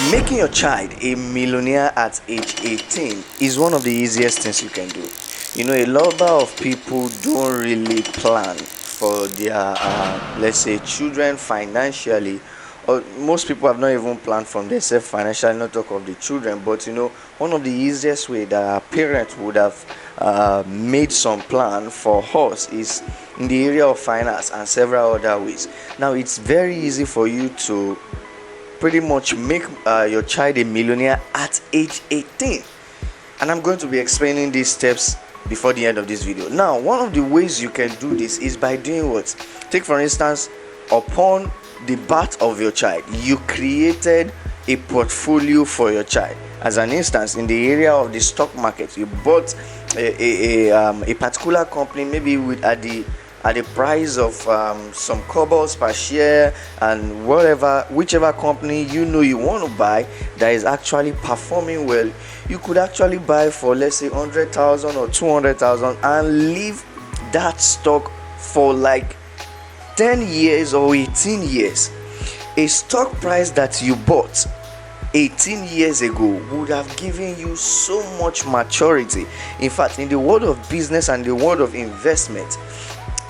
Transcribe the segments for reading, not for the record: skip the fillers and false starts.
Making your child a millionaire at age 18 is one of the easiest things you can do. A lot of people don't really plan for their, let's say, children financially, or most people have not even planned from themselves financially, not talk of the children. But one of the easiest way that our parents would have made some plan for us is in the area of finance and several other ways. Now, it's very easy for you to pretty much make your child a millionaire at age 18, and I'm going to be explaining these steps before the end of this video. Now, one of the ways you can do this is by doing what? Take for instance, upon the birth of your child, you created a portfolio for your child. As an instance, in the area of the stock market, you bought a particular company, maybe at the price of some cobbles per share, and whichever company you want to buy that is actually performing well, you could actually buy for, let's say, 100,000 or 200,000 and leave that stock for like 10 years or 18 years. A stock price that you bought 18 years ago would have given you so much maturity. In fact, in the world of business and the world of investment,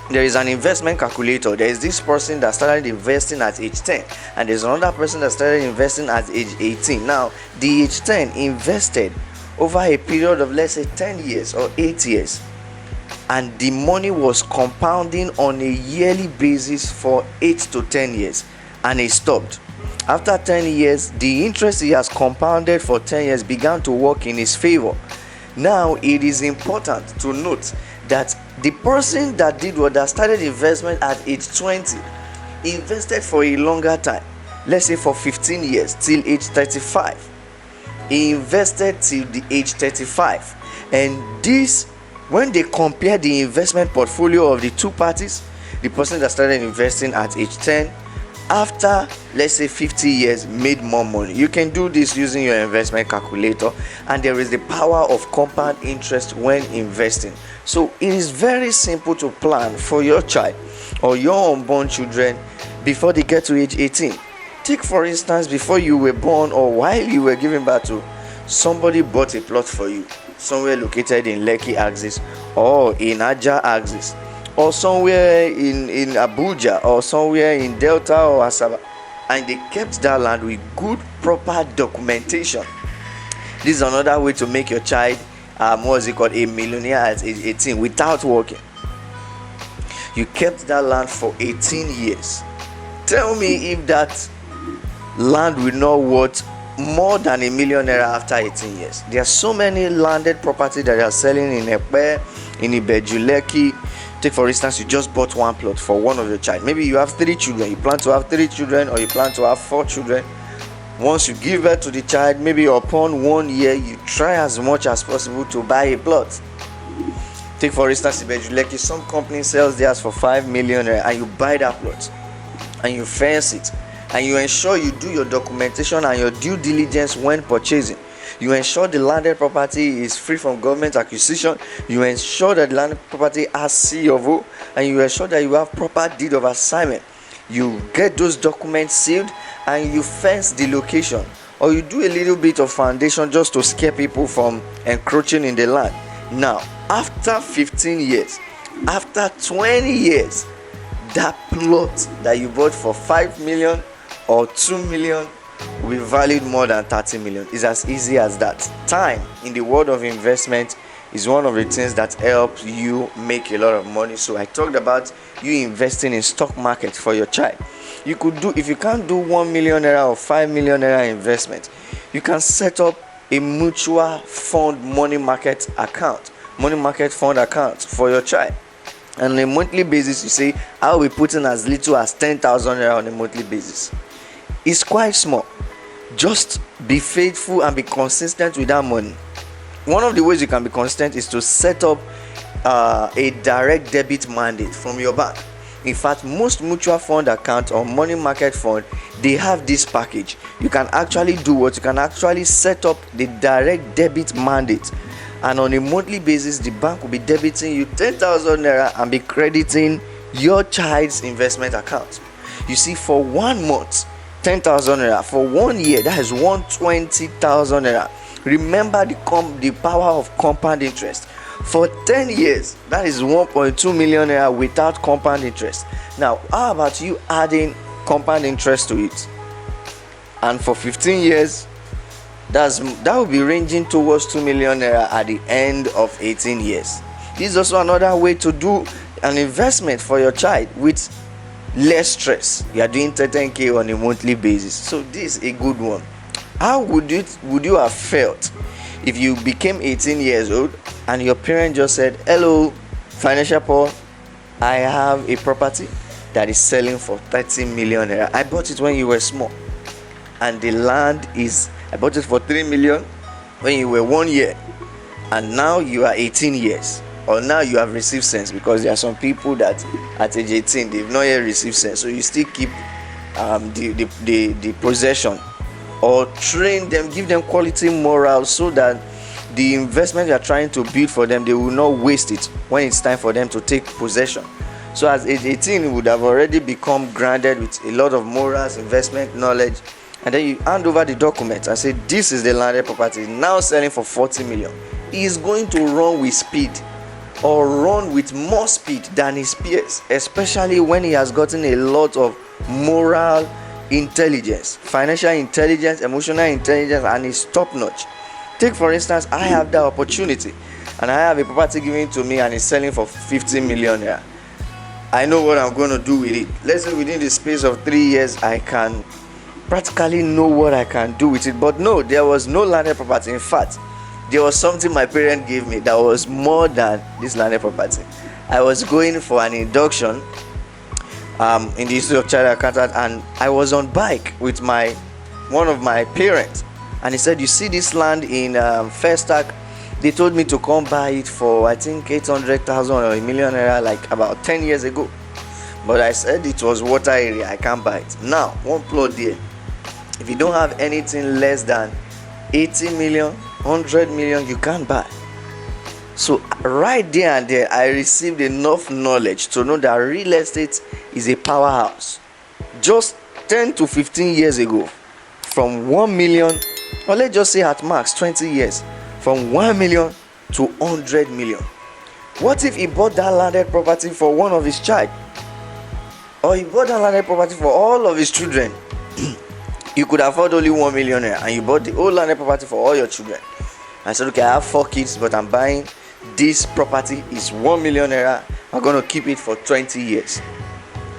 there is an investment calculator. There is this person that started investing at age 10, and there's another person that started investing at age 18. Now, the age 10 invested over a period of, let's say, 10 years or 8 years, and the money was compounding on a yearly basis for 8 to 10 years, and it stopped. After 10 years, the interest he has compounded for 10 years began to work in his favor. Now, it is important to note that the person that started investment at age 20 invested for a longer time, let's say for 15 years till age 35. He invested till the age 35, and this, when they compare the investment portfolio of the two parties, the person that started investing at age 10, after, let's say, 50 years, made more money. You can do this using your investment calculator, and there is the power of compound interest when investing. So it is very simple to plan for your child or your unborn children before they get to age 18. Take for instance, before you were born or while you were giving birth to, somebody bought a plot for you somewhere located in Lekki Axis or in Aja Axis, or somewhere in Abuja, or somewhere in Delta or Asaba, and they kept that land with good proper documentation. This is another way to make your child a millionaire at age 18 without working. You kept that land for 18 years. Tell me if that land will not worth more than $1 million after 18 years. There are so many landed property that are selling in Epe, in Ibejuleki. Take for instance, you just bought one plot for one of your child. Maybe you have 3 children. You plan to have 3 children, or you plan to have 4 children. Once you give birth to the child, maybe upon 1 year, you try as much as possible to buy a plot. Take for instance, Ibejuleki, some company sells theirs for 5 million, and you buy that plot and you fence it, and you ensure you do your documentation and your due diligence when purchasing. You ensure the landed property is free from government acquisition. You ensure that the landed property has C of O, and you ensure that you have proper deed of assignment. You get those documents sealed, and you fence the location, or you do a little bit of foundation just to scare people from encroaching in the land. Now, after 15 years, after 20 years, that plot that you bought for 5 million or 2 million will be valued more than 30 million. It's as easy as that. Time in the world of investment is one of the things that helps you make a lot of money. So I talked about you investing in stock market for your child. You could do, if you can't do 1 million naira or 5 million naira investment, you can set up a mutual fund money market fund account for your child. And on a monthly basis, you say, I will be putting as little as 10,000 naira on a monthly basis. It's quite small. Just be faithful and be consistent with that money. One of the ways you can be consistent is to set up a direct debit mandate from your bank. In fact, most mutual fund account or money market fund, they have this package. You can actually do what? You can actually set up the direct debit mandate, and on a monthly basis, the bank will be debiting you 10,000 naira and be crediting your child's investment account. You see, for 1 month, 10,000 naira. For 1 year, that is 120,000 naira. Remember the power of compound interest. For 10 years, that is 1.2 million naira without compound interest. Now, how about you adding compound interest to it? And for 15 years, that will be ranging towards 2 million naira at the end of 18 years. This is also another way to do an investment for your child with less stress. You are doing 10k on a monthly basis, so this is a good one. How would you have felt if you became 18 years old and your parent just said, "Hello, financial Paul, I have a property that is selling for 30 million naira. I bought it when you were small, and the land is, I bought it for 3 million when you were 1 year, and now you are 18 years, or now you have received sense," because there are some people that at age 18 they've not yet received sense, so you still keep the possession, or train them, give them quality morals, so that the investment you are trying to build for them, they will not waste it when it's time for them to take possession. So at age 18 you would have already become grounded with a lot of morals, investment knowledge, and then you hand over the documents and say, "This is the landed property now selling for 40 million. He is going to run with speed, or run with more speed than his peers, especially when he has gotten a lot of moral intelligence, financial intelligence, emotional intelligence, and is top notch. Take for instance, I have that opportunity and I have a property given to me and it's selling for 50 million naira. I know what I'm going to do with it. Let's say within the space of 3 years, I can practically know what I can do with it. But no, there was no landed property. In fact, there was something my parent gave me that was more than this landed property. I was going for an induction in the Institute of Child Accountant, and I was on bike with one of my parents, and he said, "You see this land in Festac? They told me to come buy it for, I think, 800,000 or a million naira, like about 10 years ago. But I said it was water area, I can't buy it." Now, one plot there, if you don't have anything less than 80 million, 100 million, you can't buy. So right there and there, I received enough knowledge to know that real estate is a powerhouse. Just 10 to 15 years ago, from 1 million, or let's just say at max 20 years, from 1 million to 100 million. What if he bought that landed property for one of his child, or he bought that landed property for all of his children? You could afford only 1 million naira, and you bought the whole landed property for all your children. I said, "Okay, I have 4 kids, but I'm buying this property is 1 million naira. I'm going to keep it for 20 years.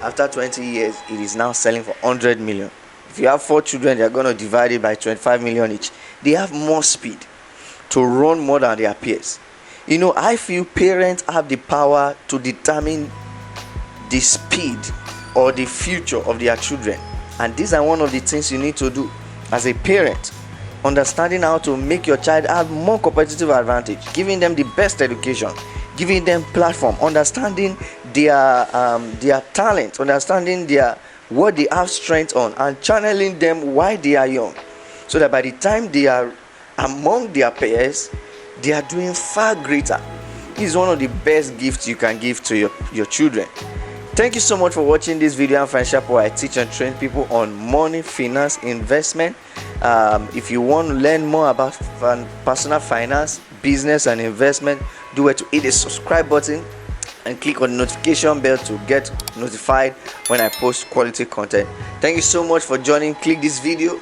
After 20 years, it is now selling for 100 million. If you have 4 children, they're going to divide it by 25 million each. They have more speed to run more than their peers. You know, I feel parents have the power to determine the speed or the future of their children. And these are one of the things you need to do as a parent. Understanding how to make your child have more competitive advantage, giving them the best education, giving them platform, understanding their talent, understanding what they have strength on, and channeling them while they are young, so that by the time they are among their peers, they are doing far greater. This is one of the best gifts you can give to your children. Thank you so much for watching this video. I'm Financial Paul. I teach and train people on money, finance, investment. If you want to learn more about personal finance, business, and investment, do it to hit the subscribe button and click on the notification bell to get notified when I post quality content. Thank you so much for joining. Click this video.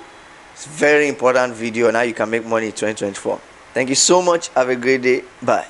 It's a very important video. Now you can make money in 2024. Thank you so much. Have a great day. Bye.